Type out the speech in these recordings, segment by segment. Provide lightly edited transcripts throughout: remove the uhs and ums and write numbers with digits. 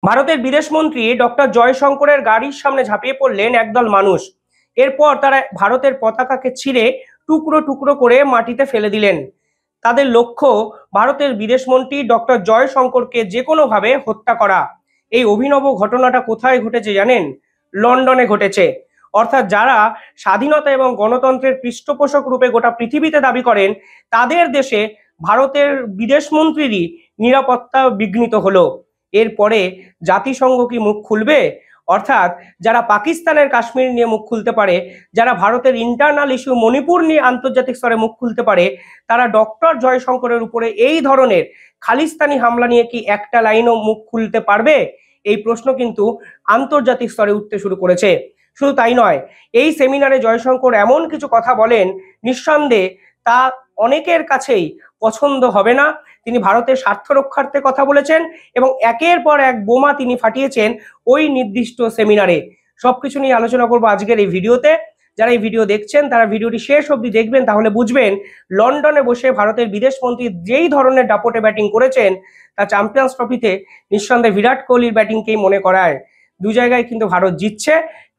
ভারতের বিদেশমন্ত্রী ডক্টর জয়শঙ্করের গাড়ির সামনে ঝাঁপিয়ে পড়লেন একদল মানুষ। এরপর তারা ভারতের পতাকাকে ছিঁড়ে টুকরো টুকরো করে মাটিতে ফেলে দিলেন। তাদের লক্ষ্য ভারতের বিদেশমন্ত্রী ডক্টর জয়শঙ্করকে যে কোনোভাবে হত্যা করা। এই অভিনব ঘটনাটা কোথায় ঘটেছে জানেন? লন্ডনে ঘটেছে। অর্থাৎ যারা স্বাধীনতা এবং গণতন্ত্রের পৃষ্ঠপোষক রূপে গোটা পৃথিবীতে দাবি করেন, তাদের দেশে ভারতের বিদেশমন্ত্রীরই নিরাপত্তা বিঘ্নিত হলো। এরপরে জাতিসংঘ কি মুখ খুলবে? অর্থাৎ যারা পাকিস্তানের কাশ্মীর নিয়ে মুখ খুলতে পারে, যারা ভারতের ইন্টারনাল ইস্যু মণিপুর নিয়ে আন্তর্জাতিক স্তরে মুখ খুলতে পারে, তারা ডক্টর জয়শঙ্করের উপরে এই ধরনের খালিস্তানি হামলা নিয়ে কি একটা লাইনও মুখ খুলতে পারবে? এই প্রশ্ন কিন্তু আন্তর্জাতিক স্তরে উঠতে শুরু করেছে। শুধু তাই নয়, এই সেমিনারে জয়শঙ্কর এমন কিছু কথা বলেন, নিঃসন্দেহে তা অনেকের কাছেই পছন্দ হবে না। তিনি ভারতের স্বার্থ রক্ষার্থে কথা বলেছেন এবং একের পর এক বোমা তিনি ফাটিয়েছেন ওই নির্দিষ্ট সেমিনারে। সবকিছু নিয়ে আলোচনা করবো আজকের এই ভিডিওতে। যারা এই ভিডিও দেখছেন তারা ভিডিওটি শেষ অবধি দেখবেন, তাহলে বুঝবেন লন্ডনে বসে ভারতের বিদেশমন্ত্রী যেই ধরনের দাপটে ব্যাটিং করেছেন তা চ্যাম্পিয়ন্স ট্রফিতে নিঃসন্দেহে বিরাট কোহলির ব্যাটিংকেই মনে করায়। দু জায়গায় কিন্তু ভারত জিতছে,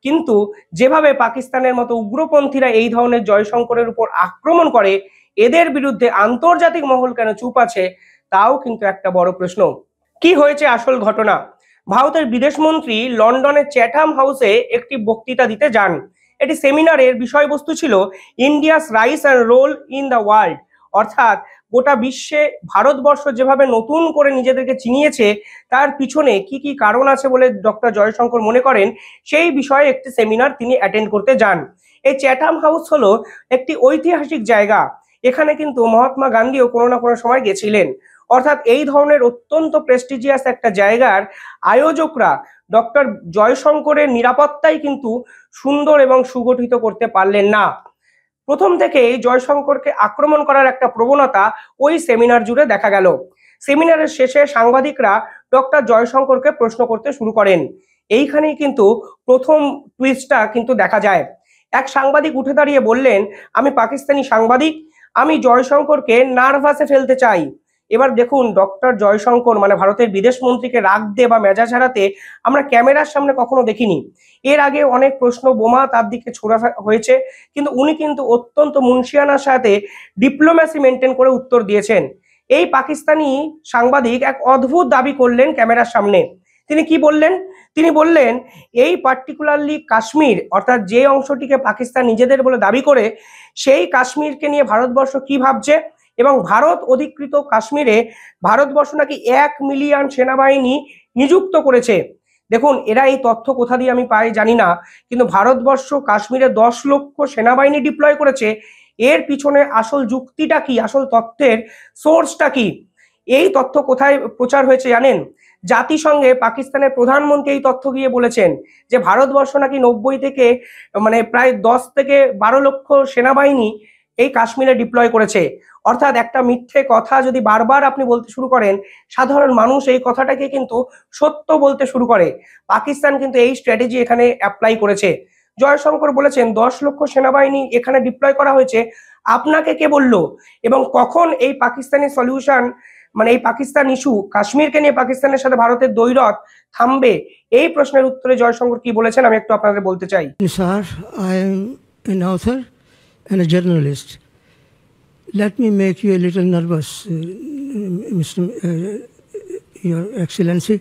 কিন্তু যেভাবে পাকিস্তানের মতো উগ্রপন্থীরা এই ধরনের জয়শঙ্করের উপর আক্রমণ করে, এদের বিরুদ্ধে আন্তর্জাতিক মহল কেন চুপ আছে, তাও কিন্তু একটা বড় প্রশ্ন। কি হয়েছে আসল ঘটনা? ভারতের বিদেশমন্ত্রী লন্ডনের চ্যাথাম হাউসে একটি বক্তৃতা দিতে যান। এটি সেমিনারের বিষয়বস্তু ছিল India's rice and role in the world. অর্থাৎ গোটা বিশ্বে ভারতবর্ষ যেভাবে নতুন করে নিজেদেরকে চিনিয়েছে, তার পিছনে কি কি কারণ আছে বলে ডক্টর জয়শঙ্কর মনে করেন, সেই বিষয়ে একটি সেমিনার তিনি অ্যাটেন্ড করতে যান। এই চ্যাথাম হাউস হলো একটি ঐতিহাসিক জায়গা। এখানে কিন্তু মহাত্মা গান্ধীও কোনো না কোনো সময় গেছিলেন। অর্থাৎ এই ধরনের অত্যন্ত প্রেস্টিজিয়াস একটা জায়গার আয়োজকরা ডক্টর জয়শঙ্করের নিরাপত্তাই কিন্তু সুন্দর এবং সুগঠিত করতে পারলেন না। প্রথম থেকেই জয়শঙ্করকে আক্রমণ করার একটা প্রবণতা ওই সেমিনার জুড়ে দেখা গেল। সেমিনারের শেষে সাংবাদিকরা ডক্টর জয়শঙ্করকে প্রশ্ন করতে শুরু করেন। এইখানেই কিন্তু প্রথম টুইস্টটা কিন্তু দেখা যায়। এক সাংবাদিক উঠে দাঁড়িয়ে বললেন, আমি পাকিস্তানি সাংবাদিক, আমি জয়শঙ্করকে নার্ভাসে ফেলতে চাই। এবার দেখুন, ডক্টর জয়শঙ্কর মানে ভারতের বিদেশমন্ত্রীকে রাগতে বা মেজাজ হারাতে আমরা ক্যামেরার সামনে কখনো দেখিনি। এর আগে অনেক প্রশ্ন বোমা তার দিকে ছোড়া হয়েছে, কিন্তু উনি কিন্তু অত্যন্ত মুনশিয়ানার সাথে ডিপ্লোম্যাসি মেনটেন করে উত্তর দিয়েছেন। এই পাকিস্তানি সাংবাদিক এক অদ্ভুত দাবি করলেন ক্যামেরার সামনে। তিনি কি বললেন? তিনি বললেন, এই পার্টিকুলারলি কাশ্মীর, অর্থাৎ যে অংশটিকে পাকিস্তান নিজেদের বলে দাবি করে, সেই কাশ্মীরকে নিয়ে ভারতবর্ষ কি ভাবছে, এবং ভারত অধিকৃত কাশ্মীরে ভারতবর্ষ নাকি 1 মিলিয়ন সেনাবাহিনী নিযুক্ত করেছে। দেখুন, এরা এই তথ্য কোথা দিয়ে আমি পাই জানি না, কিন্তু ভারতবর্ষ কাশ্মীরে 10 লক্ষ সেনাবাহিনী ডিপ্লয় করেছে। এর পিছনে আসল যুক্তিটা কি, আসল তথ্যের সোর্সটা কি? এই তথ্য কোথায় প্রচার হয়েছে জানেন? জাতিসংঘে পাকিস্তানের প্রধানমন্ত্রী এই তথ্য গিয়ে বলেছেন যে ভারতবর্ষ নাকি 90 থেকে প্রায় 10 থেকে 12 লক্ষ সেনাবাহিনী এই কাশ্মীরে ডিপ্লয় করেছে। অর্থাৎ একটা মিথ্যে কথা যদি বারবার আপনি বলতে শুরু করেন, সাধারণ মানুষ এই কথাটাকে কিন্তু সত্য বলতে শুরু করে। পাকিস্তান কিন্তু এই স্ট্র্যাটেজি এখানে অ্যাপ্লাই করেছে। জয়শঙ্কর বলেছেন 10 লক্ষ সেনাবাহিনী এখানে ডিপ্লয় করা হয়েছে, আপনাকে কে বললো? এবং কখন এই পাকিস্তানি সলিউশন, মানে এই পাকিস্তান ইস্যু, কাশ্মীরকে নিয়ে পাকিস্তানের সাথে ভারতের দ্বৈরথ থামবে? এই প্রশ্নের উত্তরে জয়শঙ্কর কি বলেছেন আমি একটু আপনাদের বলতে চাই। Sir, I am an author and a journalist. Let me make you a little nervous, Mr. Your Excellency.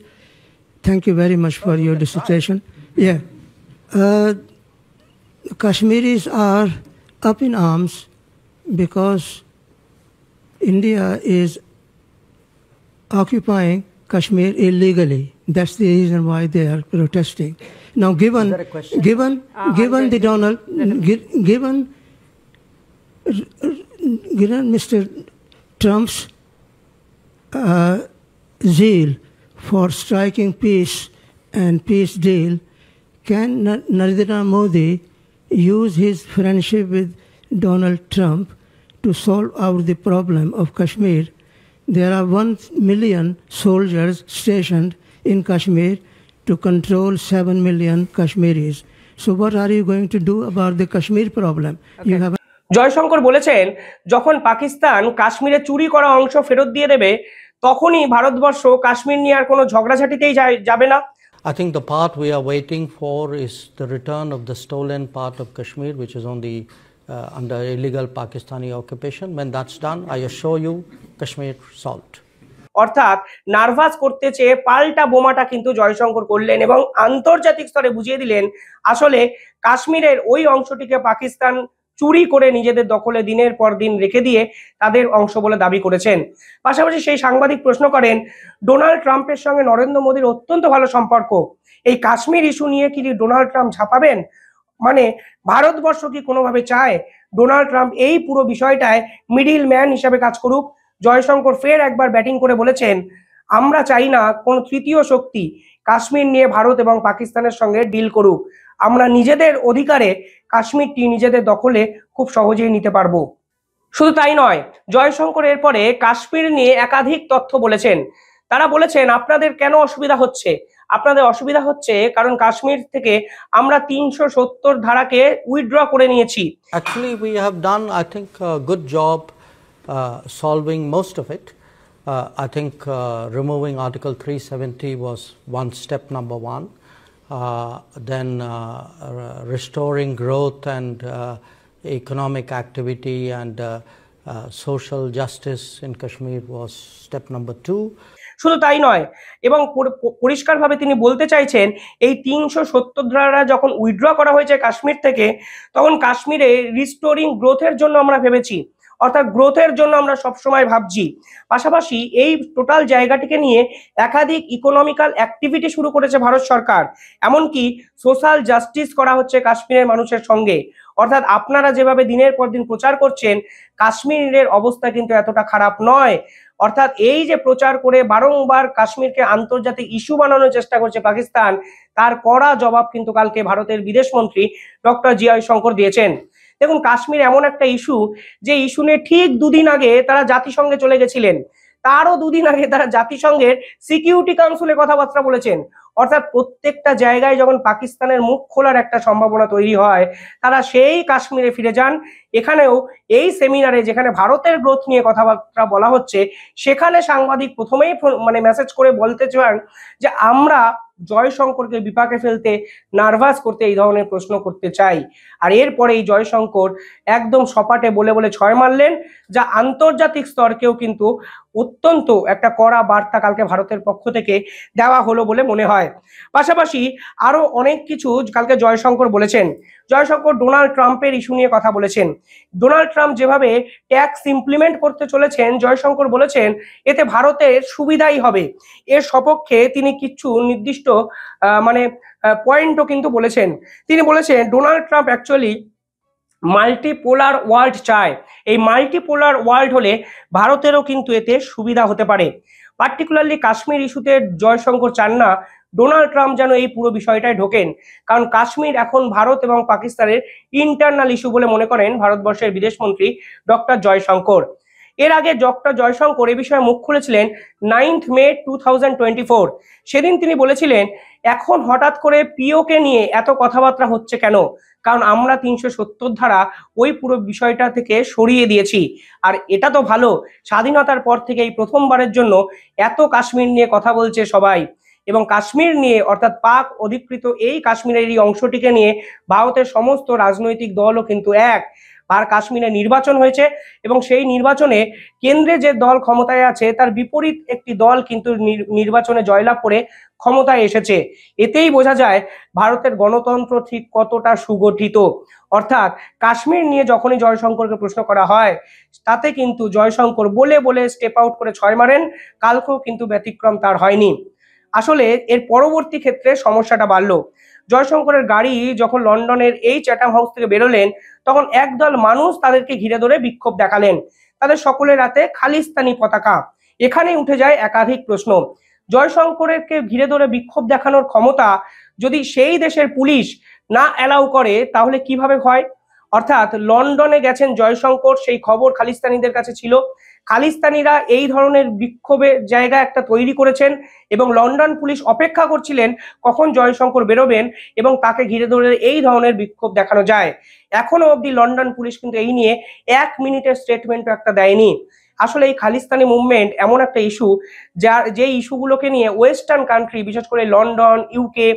Thank you very much for your dissertation. Yeah. Kashmiris are up in arms because India is occupying Kashmir illegally. That's the reason why they are protesting. Now, given Mr. Trump's zeal for striking peace and peace deal, can Narendra Modi use his friendship with Donald Trump to solve out the problem of Kashmir? There are 1 million soldiers stationed in Kashmir to control 7 million Kashmiris. So what are you going to do about the Kashmir problem? Okay. You have Jaishankar বলেছেন, যখন পাকিস্তান কাশ্মীরে চুরি করা অংশ ফেরত দিয়ে দেবে, তখনই ভারতবর্ষ কাশ্মীর নিয়ে আর কোনো ঝগড়াঝাটিতেই যাবে না? I think the part we are waiting for is the return of the stolen part of Kashmir, which is on the under illegal Pakistani occupation. When that's done, I assure you, Kashmir solved. অর্থাৎ nervous করতে চেয়ে পাল্টা বোমাটা কিন্তু জয়শঙ্কর করলেন এবং আন্তর্জাতিক স্তরে বুঝিয়ে দিলেন আসলে কাশ্মীরের ওই অংশটিকে পাকিস্তান চুরি করে নিজেদের দখলে দিনের পর দিন রেখে দিয়ে তাদের অংশ বলে দাবি করেছেন। পাশাপাশি সেই সাংবাদিক প্রশ্ন করেন, ডোনাল্ড ট্রাম্পের সঙ্গে নরেন্দ্র মোদীর অত্যন্ত ভালো সম্পর্ক, এই কাশ্মীর ইস্যু নিয়ে কি ডোনাল্ড ট্রাম্প ঝাঁপাবেন? মানে ভারতবর্ষ কি কোনোভাবে চায় ডোনাল্ড ট্রাম্প এই পুরো বিষয়টায় মিডিল ম্যান হিসাবে কাজ করুক? জয়শঙ্কর ফের একবার ব্যাটিং করে বলেছেন, আমরা চাই না কোন তৃতীয় শক্তি কাশ্মীর নিয়ে ভারত এবং পাকিস্তানের সঙ্গে ডিল করুক, আমরা নিজেদের অধিকারে কাশ্মীরটি নিজেদের দখলে খুব সহজেই নিতে পারবো। শুধু তাই নয়, জয়শঙ্কর এরপরে কাশ্মীর নিয়ে একাধিক তথ্য বলেছেন। তারা বলেছেন, আপনাদের কেন অসুবিধা হচ্ছে? আপনাদের অসুবিধা হচ্ছে কারণ কাশ্মীর থেকে আমরা 370 ধারাকে উইথড্র করে নিয়েছি। Actually, we have done, I think, a good job solving most of it. I think removing Article 370 was step number one. Then restoring growth and economic activity and social justice in Kashmir was step number two. শুধু তাই নয়, এবং পরিষ্কারভাবে তিনি বলতে চাইছেন এই 370 ধারা যখন উইথড্র করা হয়েছে কাশ্মীর থেকে, তখন কাশ্মীরে রিস্টোরিং গ্রোথের জন্য আমরা ভেবেছি, অর্থাৎ গ্রোথের জন্য আমরা সবসময় ভাবছি। পাশাপাশি এই টোটাল জায়গাটিকে নিয়ে একাধিক ইকোনমিক্যাল অ্যাক্টিভিটি শুরু করেছে ভারত সরকার, এমনকি সোশ্যাল জাস্টিস করা হচ্ছে কাশ্মীরের মানুষের সঙ্গে। অর্থাৎ আপনারা যেভাবে দিনের পর দিন প্রচার করছেন কাশ্মীরের অবস্থা কিন্তু এতটা খারাপ নয়, অর্থাৎ এই যে প্রচার করে বারংবার কাশ্মীরকে আন্তর্জাতিক ইস্যু বানানোর চেষ্টা করছে পাকিস্তান, তার কড়া জবাব কিন্তু কালকে ভারতের বিদেশমন্ত্রী ডক্টর জি জয়শঙ্কর দিয়েছেন। দেখুন, কাশ্মীর এমন একটা ইস্যু যে ইস্যু নিয়ে ঠিক দুদিন আগে তারা জাতিসংঘে চলে গেছিলেন, তারও দুদিন আগে তারা জাতিসংঘের সিকিউরিটি কাউন্সিলে কথাবার্তা বলেছেন। অর্থাৎ প্রত্যেকটা জায়গায় যখন পাকিস্তানের মুখ খোলার একটা সম্ভাবনা তৈরি হয়, তারা সেই কাশ্মীরে ফিরে যান। এখানেও এই সেমিনারে যেখানে ভারতের গ্রোথ নিয়ে কথাবার্তা বলা হচ্ছে, সেখানে সাংবাদিক প্রথমেই মেসেজ করে বলতে চান যে আমরা জয়শঙ্করকে বিপাকে ফেলতে, নার্ভাস করতে এই ধরনের প্রশ্ন করতে চাই। আর এরপরে এই জয়শঙ্কর একদম সপাটে বলে বলে ছয় মারলেন, যা আন্তর্জাতিক স্তরকেও কিন্তু অত্যন্ত একটা কড়া বার্তা কালকে ভারতের পক্ষ থেকে দেওয়া হলো বলে মনে হয়। পাশাপাশি আরো অনেক কিছু কালকে জয়শঙ্কর বলেছেন। জয়শঙ্কর ডোনাল্ড ট্রাম্পের ইস্যু নিয়ে কথা বলেছেন। ডোনাল্ড ট্রাম্প যেভাবে ট্যাক্স ইমপ্লিমেন্ট করতে চলেছেন, জয়শঙ্কর বলেছেন এতে ভারতের সুবিধাই হবে। এর সপক্ষে তিনি কিছু নির্দিষ্ট পয়েন্টও কিন্তু বলেছেন। তিনি বলেছেন Donald Trump actually multipolar world চায়। এই মাল্টিপোলার ওয়ার্ল্ড হলে ভারতেরও কিন্তু এতে সুবিধা হতে পারে। পার্টিকুলারলি কাশ্মীর ইস্যুতে জয়শঙ্কর চান না ডোনাল্ড ট্রাম্প যেন এই পুরো বিষয়টায় ঢোকেন, কারণ কাশ্মীর এখন ভারত এবং পাকিস্তানের ইন্টারনাল ইস্যু বলে মনে করেন ভারতবর্ষের বিদেশমন্ত্রী ডক্টর জয়শঙ্কর। এর আগে ডক্টর জয়শঙ্কর এ বিষয়ে মুখ খুলেছিলেন 9 মে 2024। সেদিন তিনি বলেছিলেন এখন হঠাৎ করে পিওকে নিয়ে এত কথাবার্তা হচ্ছে কেন, কারণ আমরা 370 ধারা ওই পুরো বিষয়টা থেকে সরিয়ে দিয়েছি। আর এটা তো ভালো, স্বাধীনতার পর থেকে এই প্রথমবারের জন্য এত কাশ্মীর নিয়ে কথা বলছে সবাই, এবং কাশ্মীর নিয়ে অর্থাৎ পাক অধিকৃত এই কাশ্মীরের এই অংশটিকে নিয়ে ভারতের সমস্ত রাজনৈতিক দলও কিন্তু এক। আর কাশ্মীরে নির্বাচন হয়েছে এবং সেই নির্বাচনে কেন্দ্রে যে দল ক্ষমতায় আছে তার বিপরীত একটি দল কিন্তু নির্বাচনে জয়লাভ করে ক্ষমতায় এসেছে। এতেই বোঝা যায় ভারতের গণতন্ত্র ঠিক কতটা সুগঠিত। অর্থাৎ কাশ্মীর নিয়ে যখনই জয়শঙ্করকে প্রশ্ন করা হয় তাতে কিন্তু জয়শঙ্কর বলে বলে স্টেপ আউট করে ছয় মারেন। কালকেও কিন্তু ব্যতিক্রম তার হয়নি। আসলে এর পরবর্তী ক্ষেত্রে সমস্যাটা বাড়লো। জয়শঙ্করের গাড়ি যখন লন্ডনের এই চ্যাটাম হাউস থেকে বেরোলেন, তখন একদল মানুষ তাদেরকে ঘিরে ধরে বিক্ষোভ দেখালেন। তাদের সকলের হাতে খালিস্তানি পতাকা। এখানেই উঠে যায় একাধিক প্রশ্ন। জয়শঙ্করকে ঘিরে ধরে বিক্ষোভ দেখানোর ক্ষমতা যদি সেই দেশের পুলিশ না অ্যালাউ করে তাহলে কিভাবে হয়? অর্থাৎ লন্ডনে গেছেন জয়শঙ্কর, সেই খবর খালিস্তানিদের কাছে ছিল। খালিস্তানিরা এই ধরনের বিক্ষোভের জায়গা একটা তৈরি করেছেন এবং লন্ডন পুলিশ অপেক্ষা করছিলেন কখন জয়শঙ্কর বেরোবেন এবং তাকে ঘিরে ধরে এই ধরনের বিক্ষোভ দেখানো যায়। এখনো অবধি লন্ডন পুলিশ কিন্তু এই নিয়ে 1 মিনিটের স্টেটমেন্টও একটা দেয়নি। আসলে এই খালিস্তানি মুভমেন্ট এমন একটা ইস্যু যে ইস্যুগুলোকে নিয়ে ওয়েস্টার্ন কান্ট্রি, বিশেষ করে লন্ডন, ইউকে,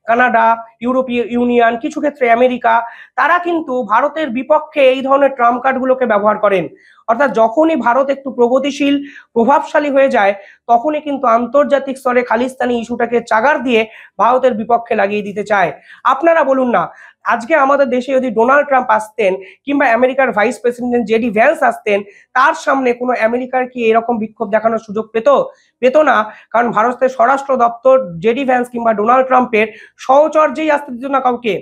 কানাডা, ইউরোপীয় ইউনিয়ন, কিছু ক্ষেত্রে আমেরিকা, তারা কিন্তু ভারতের বিপক্ষে এই ধরনের ট্রাম্প কার্ডগুলোকে ব্যবহার করেন। অর্থাৎ যখনই ভারত একটু প্রগতিশীল, প্রভাবশালী হয়ে যায়, তখনই কিন্তু আন্তর্জাতিক স্তরে খালিস্তানি ইস্যুটাকে চাগার দিয়ে ভারতের বিপক্ষে লাগিয়ে দিতে চায়। আপনারা বলুন না, আজকে আমাদের দেশে যদি ডোনাল্ড ট্রাম্প আসতেন কিংবা আমেরিকার ভাইস প্রেসিডেন্ট জেডি ভ্যান্স আসতেন, তার সামনে কোনো আমেরিকার কি এরকম বিক্ষোভ দেখানোর সুযোগ পেত না? কারণ ভারতের স্বরাষ্ট্র দপ্তর জেডি ভ্যান্স কিংবা ডোনাল্ড ট্রাম্পের সহচর্যেই আসতে দিত না কাউকে।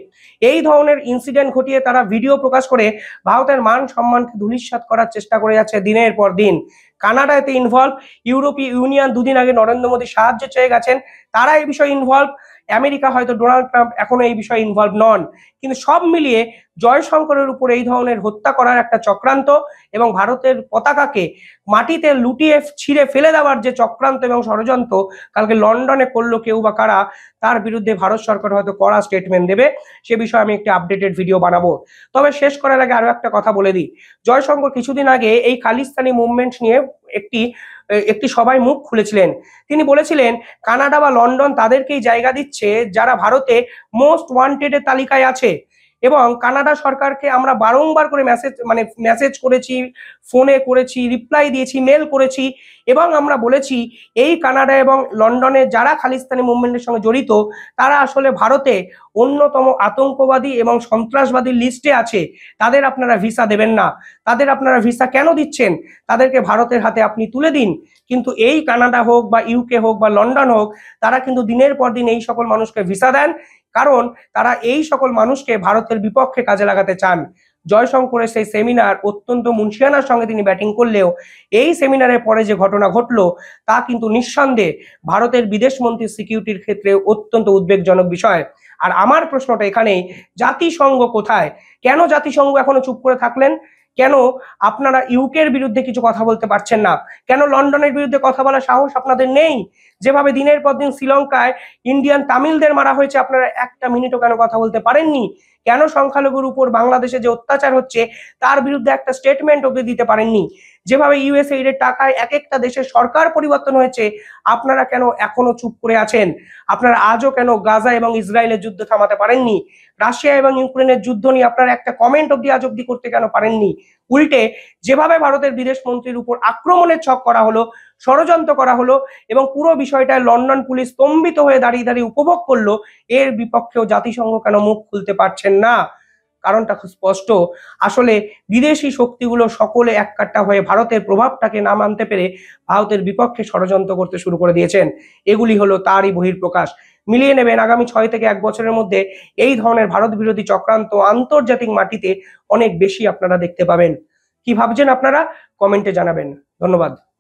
এই ধরনের ইনসিডেন্ট ঘটিয়ে তারা ভিডিও প্রকাশ করে ভারতের মান সম্মানকে ধূলিসাৎ করার চেষ্টা করে যাচ্ছে দিনের পর দিন। কানাডা এতে ইনভলভ, ইউরোপীয় ইউনিয়ন দুদিন আগে নরেন্দ্র মোদী সাহায্য চেয়ে গেছেন, তারা এই বিষয়ে ইনভলভ। আমেরিকা হয়তো ডোনাল্ড ট্রাম্প এখনো এই বিষয়ে ইনভলভ নন, কিন্তু সব মিলিয়ে জয়শঙ্করের উপর এই ধরনের হত্যা করার একটা চক্রান্ত এবং ভারতের পতাকাকে মাটিতে লুটিয়ে ছিঁড়ে ফেলে দেওয়ার যে চক্রান্ত এবং ষড়যন্ত্র কালকে লন্ডনে করলো কেউ বা কারা, তার বিরুদ্ধে ভারত সরকার হয়তো কড়া স্টেটমেন্ট দেবে। সে বিষয়ে আমি একটি আপডেটেড ভিডিও বানাবো। তবে শেষ করার আগে আরো একটা কথা বলে দিই, জয়শঙ্কর কিছুদিন আগে এই খালিস্তানি মুভমেন্ট নিয়ে একটি সভায় মুখ খুলেছিলেন। তিনি বলেছিলেন কানাডা বা লন্ডন তাদেরকেই জায়গা দিচ্ছে যারা ভারতে মোস্ট ওয়ান্টেডের তালিকায় আছে, এবং কানাডা সরকারকে আমরা বারংবার করে মেসেজ করেছি, ফোনে করেছি, রিপ্লাই দিয়েছি, মেল করেছি, এবং আমরা বলেছি এই কানাডা এবং লন্ডনে যারা খালিস্তানি মুভমেন্টের সঙ্গে জড়িত তারা আসলে ভারতে অন্যতম আতঙ্কবাদী এবং সন্ত্রাসবাদীর লিস্টে আছে, তাদের আপনারা ভিসা দেবেন না। তাদের আপনারা ভিসা কেন দিচ্ছেন? তাদেরকে ভারতের হাতে আপনি তুলে দিন। কিন্তু এই কানাডা হোক বা ইউকে হোক বা লন্ডন হোক, তারা কিন্তু দিনের পর দিন এই সকল মানুষকে ভিসা দেন, কারণ তারা এই সকল মানুষকে ভারতের বিপক্ষে কাজে লাগাতে চান। জয়শঙ্করের সেই সেমিনার অত্যন্ত মুন্সিয়ানার সঙ্গে তিনি ব্যাটিং করলেও এই সেমিনারের পরে যে ঘটনা ঘটলো তা কিন্তু নিঃসন্দেহে ভারতের বিদেশমন্ত্রীর সিকিউরিটির ক্ষেত্রে অত্যন্ত উদ্বেগজনক বিষয়। আর আমার প্রশ্নটা এখানেই, জাতিসংঘ কোথায়? কেন জাতিসংঘ এখনো চুপ করে থাকলেন? কেন আপনারা ইউকের বিরুদ্ধে কিছু কথা বলতে পারছেন না? কেন লন্ডনের বিরুদ্ধে কথা বলার সাহস আপনাদের নেই? যেভাবে দিনের পর দিন শ্রীলঙ্কায় ইন্ডিয়ান তামিলদের মারা হয়েছে, আপনারা একটা মিনিটও কেন কথা বলতে পারেননি? কেন সংখ্যালঘুর উপর বাংলাদেশে যে অত্যাচার হচ্ছে তার বিরুদ্ধে একটা স্টেটমেন্ট অবধি দিতে পারেননি? যেভাবে ইউএসএইড এর টাকায় এক একটা দেশের সরকার পরিবর্তন হয়েছে, আপনারা কেন এখনো চুপ করে আছেন? আপনারা আজও কেন গাজা এবং ইসরায়েলের যুদ্ধ থামাতে পারেননি? রাশিয়া এবং ইউক্রেনের যুদ্ধ নিয়ে আপনারা একটা কমেন্ট অবধি আজ অবধি করতে কেন পারেননি? উল্টে যেভাবে ভারতের বিদেশ মন্ত্রীর উপর আক্রমণের ছক করা হলো, ষড়যন্ত্র করা হলো, এবং পুরো বিষয়টায় লন্ডন পুলিশ স্তম্ভিত হয়ে দাঁড়িয়ে দাঁড়িয়ে উপভোগ করলো, এর বিপক্ষেও জাতিসংঘ কেন মুখ খুলতে পারছেন না? কারণটা খুব স্পষ্ট। আসলে বিদেশি শক্তিগুলো সকলে এককাট্টা হয়ে ভারতের প্রভাবটাকে না মানতে পেরে ভারতের বিপক্ষে ষড়যন্ত্র করতে শুরু করে দিয়েছেন। এগুলি হলো তারই বহিঃপ্রকাশ। মিলিয়ে নেবেন আগামী 6 থেকে 1 বছরের মধ্যে এই ধরনের ভারত বিরোধী চক্রান্ত আন্তর্জাতিক মাটিতে অনেক বেশি আপনারা দেখতে পাবেন। কি ভাবছেন আপনারা? কমেন্টে জানাবেন। ধন্যবাদ।